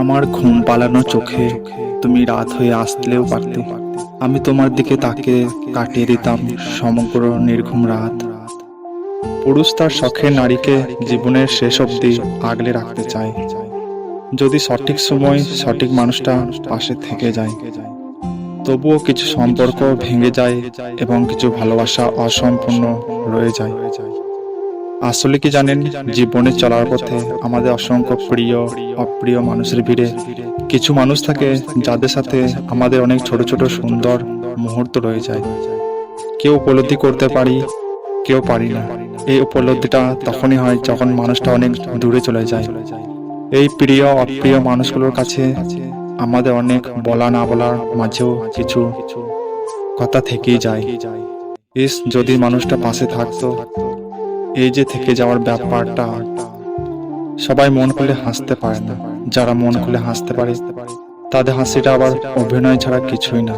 আমার ঘুম পালানো চোখে তুমি রাত হয়ে আসলেও পারতে। আমি তোমার দিকে তাকে কাটিয়ে দিতাম সমগ্র নির্ঘুম রাত। পুরুষ তার শখের নারীকে জীবনের শেষ অবধি আগলে রাখতে চায়, যদি সঠিক সময় সঠিক মানুষটা পাশে থেকে যায়। তবুও কিছু সম্পর্ক ভেঙে যায় এবং কিছু ভালোবাসা অসম্পূর্ণ রয়ে যায়। আসলে কি জানেন, জীবনে চলার পথে আমাদের অসংখ্য প্রিয় অপ্রিয় মানুষের ভিড়ে কিছু মানুষ থাকে যাদের সাথে আমাদের অনেক ছোট ছোট সুন্দর মুহূর্ত রয়ে যায়। কেউ উপলব্ধি করতে পারি, কেউ পারি না। এই উপলব্ধিটা তখনই হয় যখন মানুষটা অনেক দূরে চলে যায়। এই প্রিয় অপ্রিয় মানুষগুলোর কাছে আমাদের অনেক বলা না বলার মাঝেও কিছু কথা থেকেই যায়। যদি মানুষটা পাশে থাকতো। এই যে থেকে যাওয়ার ব্যাপারটা, সবাই মন খুলে হাসতে পারে না। যারা মন খুলে হাসতে পারে তাদের হাসিটা আবার অভিনয় ছাড়া কিছুই না।